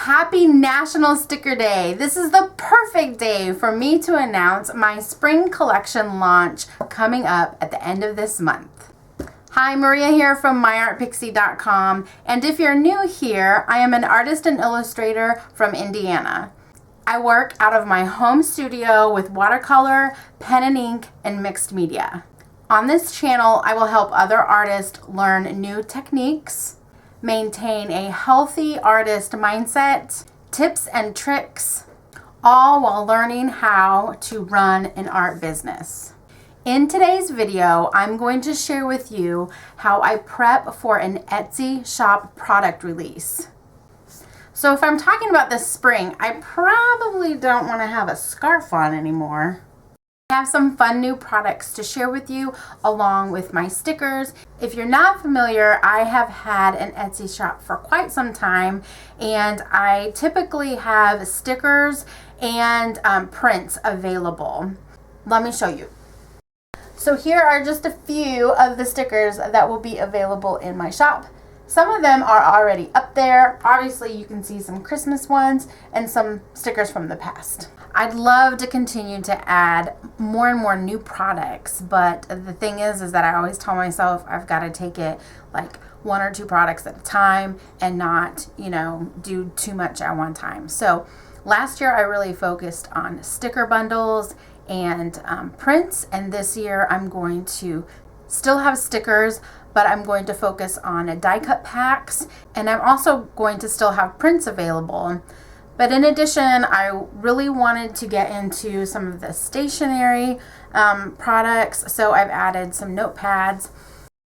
Happy National Sticker Day! This is the perfect day for me to announce my spring collection launch coming up at the end of this month. Hi, Maria here from myartpixie.com, and if you're new here, I am an artist and illustrator from Indiana. I work out of my home studio with watercolor, pen and ink, and mixed media. On this channel, I will help other artists learn new techniques, maintain a healthy artist mindset, tips and tricks, all while learning how to run an art business. In today's video, I'm going to share with you how I prep for an Etsy shop product release. So if I'm talking about this spring, I probably don't want to have a scarf on anymore. I have some fun new products to share with you along with my stickers. If you're not familiar, I have had an Etsy shop for quite some time, and I typically have stickers and prints available. Let me show you. So here are just a few of the stickers that will be available in my shop. Some of them are already up there. Obviously, you can see some Christmas ones and some stickers from the past. I'd love to continue to add more and more new products, but the thing is that I always tell myself I've got to take it like 1 or 2 products at a time and not, do too much at one time. So last year I really focused on sticker bundles and prints, and this year I'm going to still have stickers, but I'm going to focus on die cut packs, and I'm also going to still have prints available. But in addition, I really wanted to get into some of the stationery products, so I've added some notepads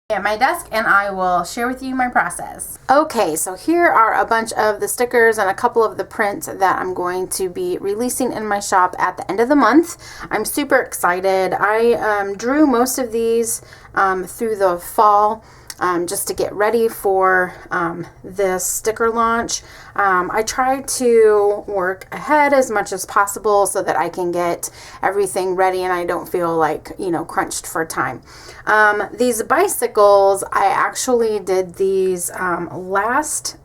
at my desk, and I will share with you my process. Okay, so here are a bunch of the stickers and a couple of the prints that I'm going to be releasing in my shop at the end of the month. I'm super excited. I drew most of these through the fall just to get ready for this sticker launch. I try to work ahead as much as possible so that I can get everything ready and I don't feel like, crunched for time. These bicycles, I actually did these last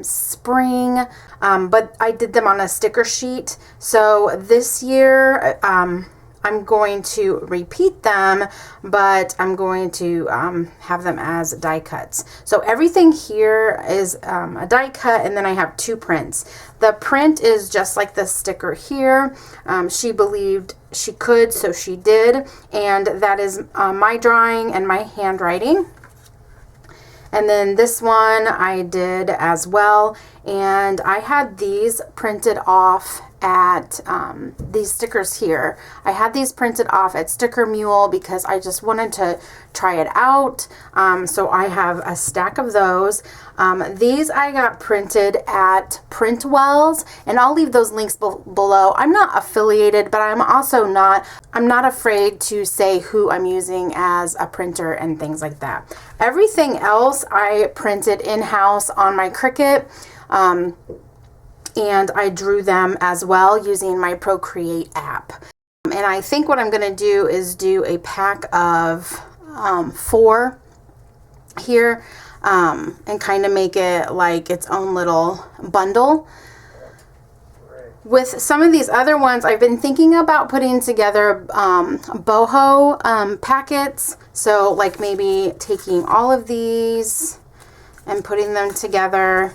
spring, but I did them on a sticker sheet. So this year, I'm going to repeat them, but I'm going to have them as die cuts. So everything here is a die cut, and then I have 2 prints. The print is just like the sticker here. She believed she could, so she did. And that is my drawing and my handwriting. And then this one I did as well. And I had these printed off at these stickers here. I had these printed off at Sticker Mule because I just wanted to try it out. So I have a stack of those. These I got printed at Printwells, and I'll leave those links below. I'm not affiliated, but I'm not afraid to say who I'm using as a printer and things like that. Everything else I printed in-house on my Cricut. And I drew them as well using my Procreate app. And I think what I'm going to do is do a pack of 4 here and kind of make it like its own little bundle. With some of these other ones, I've been thinking about putting together boho packets. So like maybe taking all of these and putting them together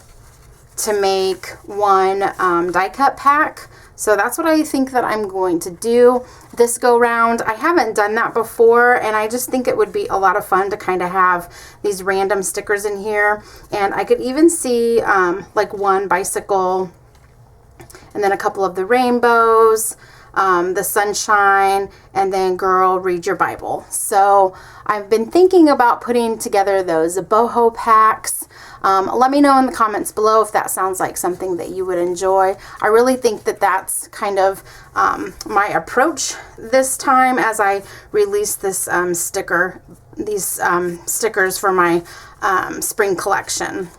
to make one die cut pack. So that's what I think that I'm going to do this go round. I haven't done that before, and I just think it would be a lot of fun to kind of have these random stickers in here. And I could even see like one bicycle, and then a couple of the rainbows, the sunshine, and then girl, read your Bible. So I've been thinking about putting together those boho packs. Let me know in the comments below if that sounds like something that you would enjoy. I really think that that's kind of my approach this time as I release this these stickers for my spring collection.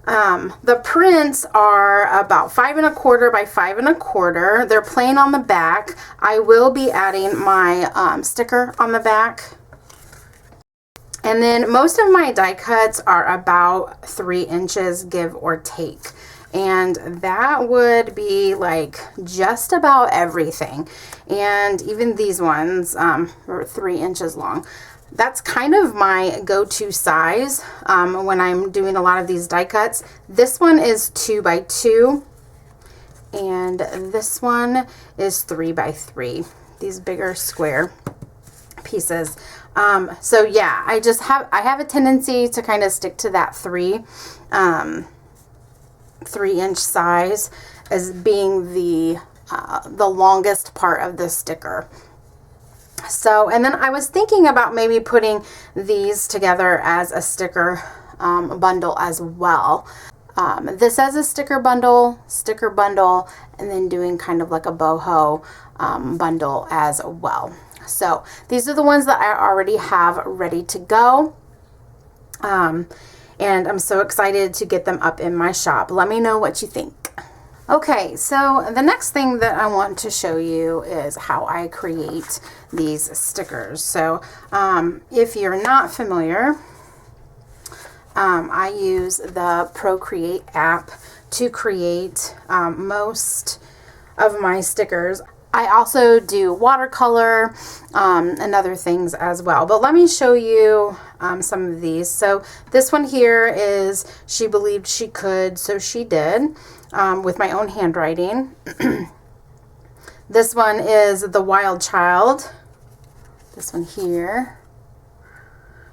The prints are about 5 1/4 by 5 1/4. They're plain on the back. I will be adding my sticker on the back. And then most of my die cuts are about 3 inches, give or take. And that would be like just about everything. And even these ones are 3 inches long. That's kind of my go-to size when I'm doing a lot of these die cuts. This one is 2 by 2, and this one is 3 by 3. These bigger square pieces. So yeah, I have a tendency to kind of stick to that 3-inch size as being the longest part of the sticker. So, and then I was thinking about maybe putting these together as a sticker bundle as well. This as a sticker bundle, and then doing kind of like a boho bundle as well. So these are the ones that I already have ready to go. And I'm so excited to get them up in my shop. Let me know what you think. Okay, so the next thing that I want to show you is how I create these stickers. So if you're not familiar, I use the Procreate app to create most of my stickers. I also do watercolor and other things as well. But let me show you some of these. So this one here is She Believed She Could, So She Did, with my own handwriting. This one is The Wild Child. This one here.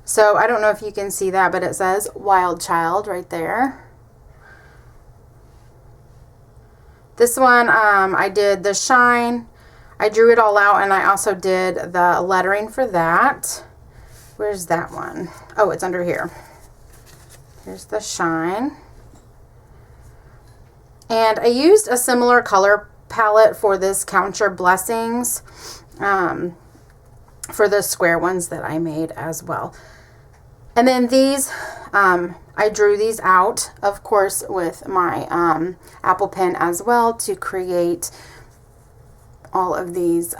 So I don't know if you can see that, but it says Wild Child right there. This one, I did the shine. I drew it all out, and I also did the lettering for that. Where's that one? Oh, it's under here. Here's the shine. And I used a similar color palette for this Count Your Blessings, for the square ones that I made as well. And then these, I drew these out, of course, with my Apple pen as well to create all of these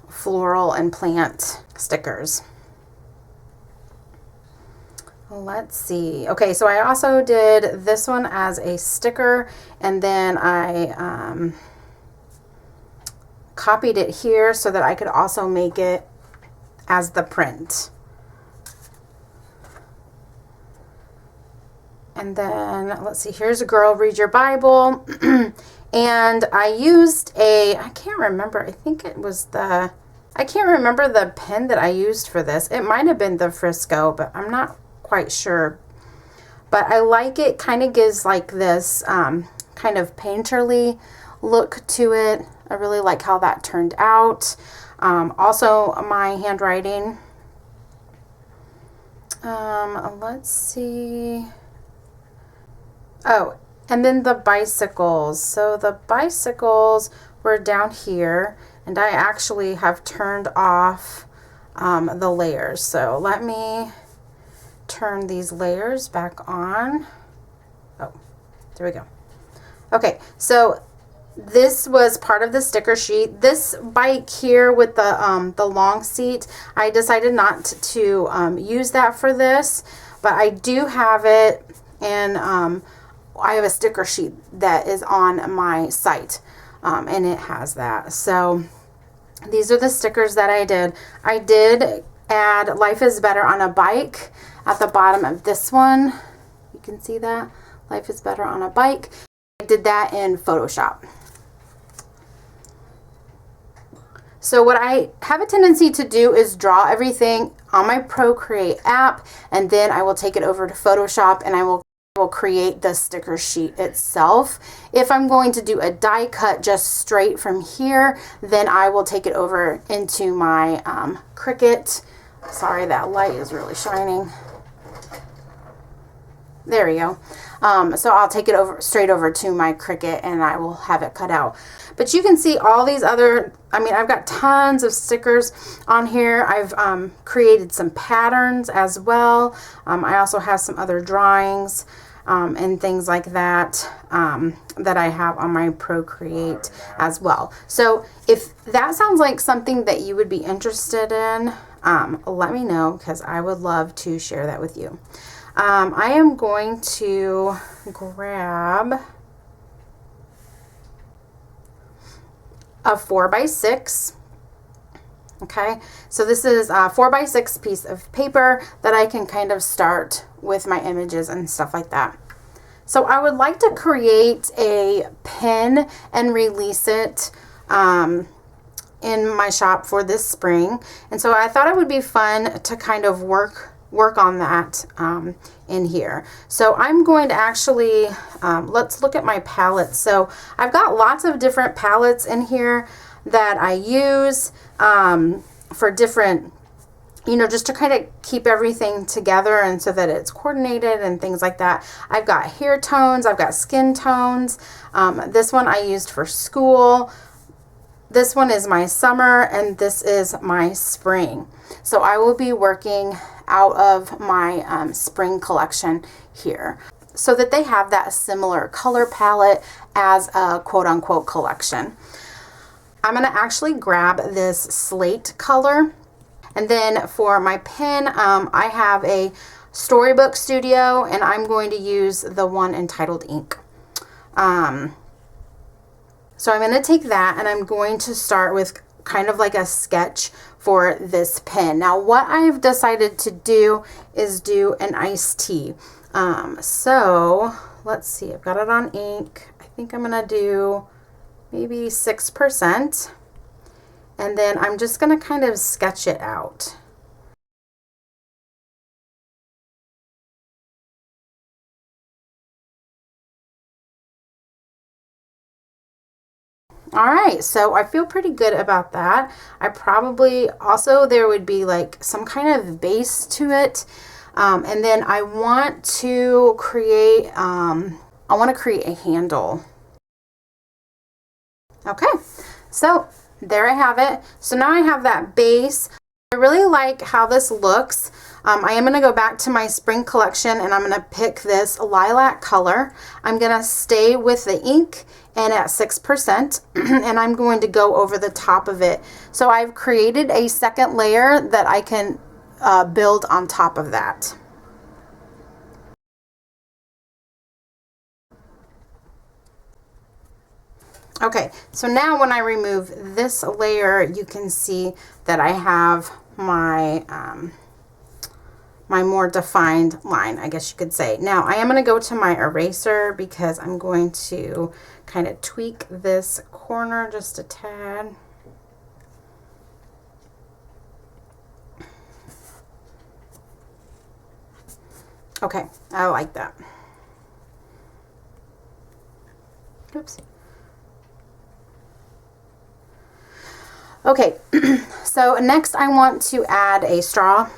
floral and plant stickers. Let's see. Okay, so I also did this one as a sticker, and then I copied it here so that I could also make it as the print. And then, let's see, here's a girl, read your Bible. And I used I can't remember, I think it was I can't remember the pen that I used for this. It might have been the Frisco, but I'm not quite sure. But I like it, kind of gives like this kind of painterly look to it. I really like how that turned out. Also, my handwriting. Let's see. Oh, and then the bicycles. So the bicycles were down here, and I actually have turned off the layers. So let me turn these layers back on. Oh, there we go. Okay, so this was part of the sticker sheet. This bike here with the long seat, I decided not to use that for this, but I do have it in I have a sticker sheet that is on my site, and it has that. So these are the stickers that I did. I did add Life is Better on a Bike at the bottom of this one. You can see that. Life is Better on a Bike. I did that in Photoshop. So what I have a tendency to do is draw everything on my Procreate app, and then I will take it over to Photoshop and I will create the sticker sheet itself. If I'm going to do a die cut just straight from here, then I will take it over into my Cricut. Sorry, that light is really shining. There we go. So I'll take it straight over to my Cricut, and I will have it cut out. But you can see all these other, I've got tons of stickers on here. I've created some patterns as well. I also have some other drawings and things like that that I have on my Procreate as well. So if that sounds like something that you would be interested in, let me know, because I would love to share that with you. I am going to grab a 4x6. Okay, so this is a 4x6 piece of paper that I can kind of start with my images and stuff like that. So I would like to create a pin and release it in my shop for this spring. And so I thought it would be fun to kind of work on that in here. So I'm going to actually, let's look at my palettes. So I've got lots of different palettes in here that I use for different, you know, just to kind of keep everything together and so that it's coordinated and things like that. I've got hair tones, I've got skin tones. This one I used for school. This one is my summer, and this is my spring. So I will be working out of my spring collection here so that they have that similar color palette as a quote-unquote collection. I'm going to actually grab this slate color. And then for my pen, I have a Storybook Studio, and I'm going to use the one entitled Ink. So I'm going to take that, and I'm going to start with kind of like a sketch for this pen. Now what I've decided to do is do an iced tea. So let's see, I've got it on ink. I think I'm going to do maybe 6%. And then I'm just going to kind of sketch it out. All right, so I feel pretty good about that. I probably also, there would be like some kind of base to it. And then I want to create, a handle. Okay, so there I have it. So now I have that base. I really like how this looks. I am going to go back to my spring collection, and I'm going to pick this lilac color. I'm going to stay with the ink and at 6%, and I'm going to go over the top of it. So I've created a second layer that I can build on top of that. Okay, so now when I remove this layer, you can see that I have my my more defined line, I guess you could say. Now I am going to go to my eraser because I'm going to kind of tweak this corner just a tad. Okay, I like that. Oops. Okay, so next I want to add a straw.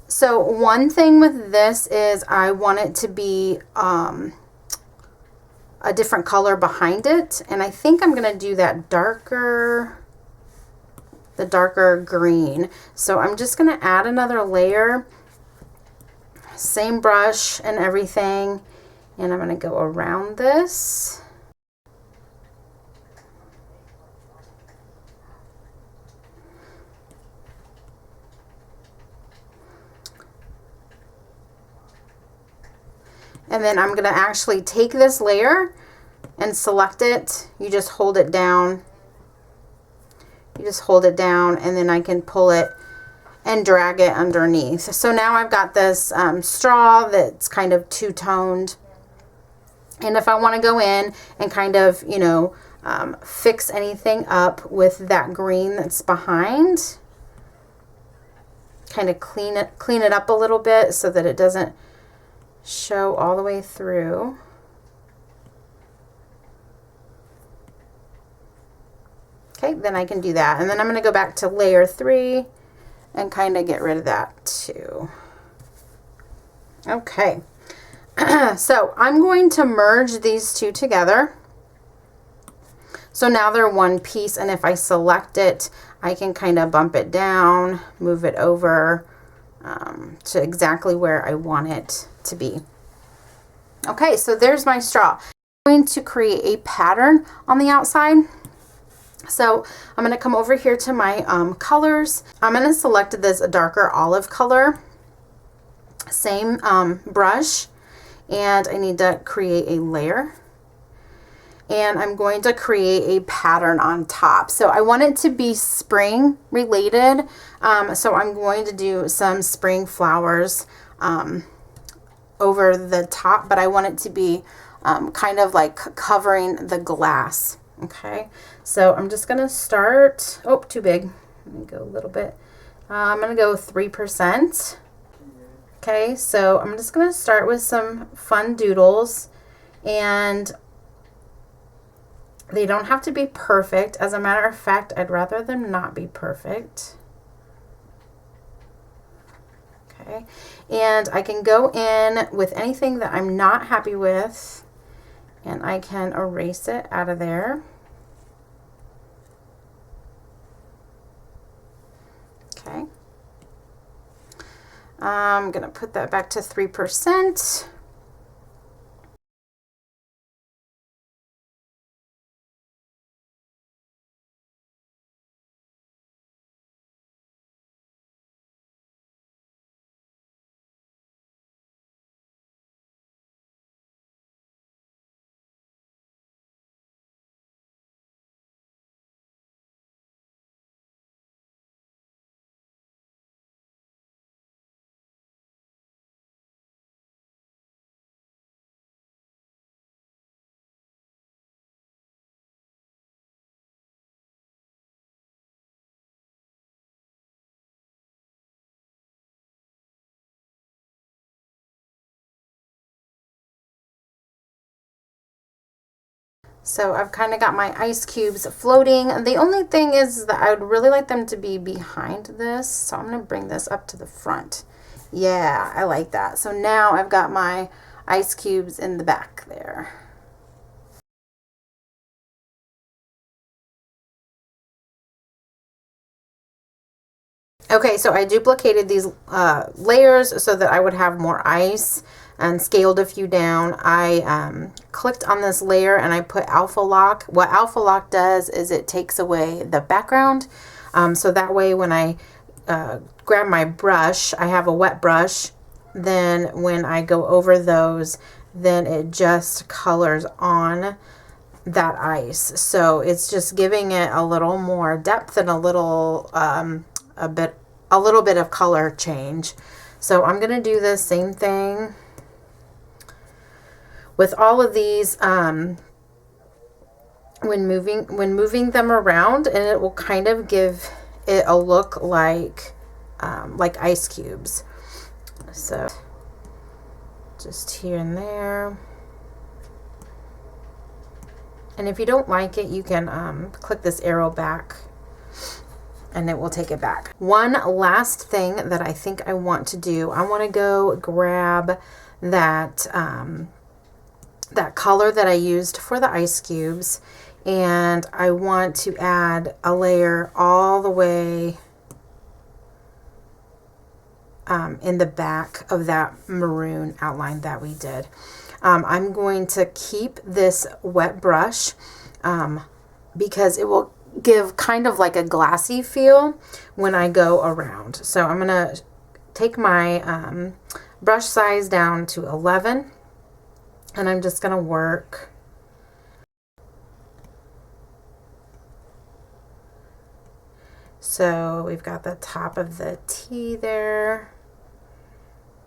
So one thing with this is I want it to be a different color behind it, and I think I'm going to do that darker, the darker green. So I'm just going to add another layer, same brush and everything, and I'm going to go around this. And then I'm going to actually take this layer and select it. You just hold it down. You just hold it down, and then I can pull it and drag it underneath. So now I've got this straw that's kind of two-toned. And if I want to go in and kind of, you know, fix anything up with that green that's behind, kind of clean it up a little bit so that it doesn't show all the way through. Okay, then I can do that. And then I'm going to go back to layer 3 and kind of get rid of that too. Okay, so I'm going to merge these two together. So now they're one piece, and if I select it, I can kind of bump it down, move it over to exactly where I want it to be. Okay, so there's my straw. I'm going to create a pattern on the outside. So I'm going to come over here to my colors. I'm going to select this darker olive color, Same brush, and I need to create a layer. And I'm going to create a pattern on top. So I want it to be spring related. So I'm going to do some spring flowers over the top, but I want it to be kind of like covering the glass. Okay, so I'm just gonna start, oh, too big. Let me go a little bit. I'm gonna go 3%. Okay, so I'm just gonna start with some fun doodles, and they don't have to be perfect. As a matter of fact, I'd rather them not be perfect. Okay, and I can go in with anything that I'm not happy with, and I can erase it out of there. Okay, I'm gonna put that back to 3%. So I've kind of got my ice cubes floating. The only thing is that I would really like them to be behind this. So I'm going to bring this up to the front. Yeah, I like that. So now I've got my ice cubes in the back there. Okay, so I duplicated these layers so that I would have more ice, and scaled a few down. I clicked on this layer and I put Alpha Lock. What Alpha Lock does is it takes away the background. So that way when I grab my brush, I have a wet brush, then when I go over those, then it just colors on that ice. So it's just giving it a little more depth and a little bit of color change. So I'm going to do the same thing with all of these when moving them around, and it will kind of give it a look like ice cubes. So just here and there. And if you don't like it, you can click this arrow back and it will take it back. One last thing that I think I want to do, I want to go grab that that color that I used for the ice cubes, and I want to add a layer all the way in the back of that maroon outline that we did. I'm going to keep this wet brush because it will give kind of like a glassy feel when I go around. So I'm going to take my brush size down to 11, and I'm just going to work so we've got the top of the T there,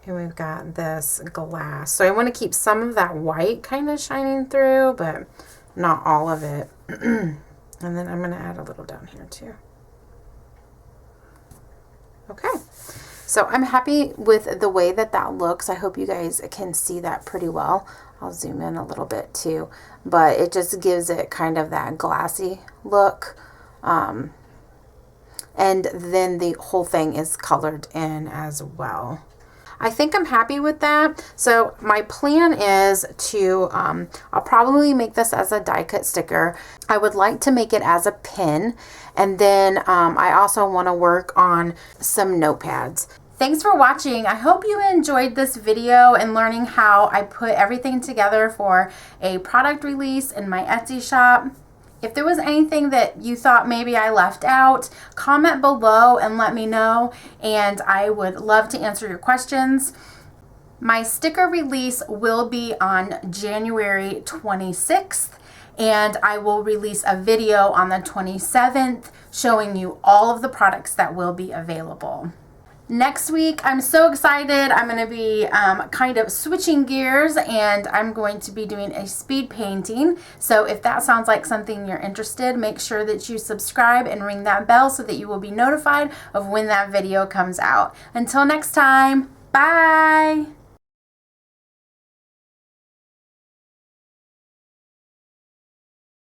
and we've got this glass. So I want to keep some of that white kind of shining through, but not all of it. And then I'm going to add a little down here too. Okay, so I'm happy with the way that that looks. I hope you guys can see that pretty well. I'll zoom in a little bit too, but it just gives it kind of that glassy look. And then the whole thing is colored in as well. I think I'm happy with that. So my plan is to, I'll probably make this as a die cut sticker. I would like to make it as a pin. And then I also want to work on some notepads. Thanks for watching. I hope you enjoyed this video and learning how I put everything together for a product release in my Etsy shop. If there was anything that you thought maybe I left out, comment below and let me know, and I would love to answer your questions. My sticker release will be on January 26th, and I will release a video on the 27th showing you all of the products that will be available. Next week, I'm so excited. I'm going to be kind of switching gears, and I'm going to be doing a speed painting. So if that sounds like something you're interested, make sure that you subscribe and ring that bell so that you will be notified of when that video comes out. Until next time, bye!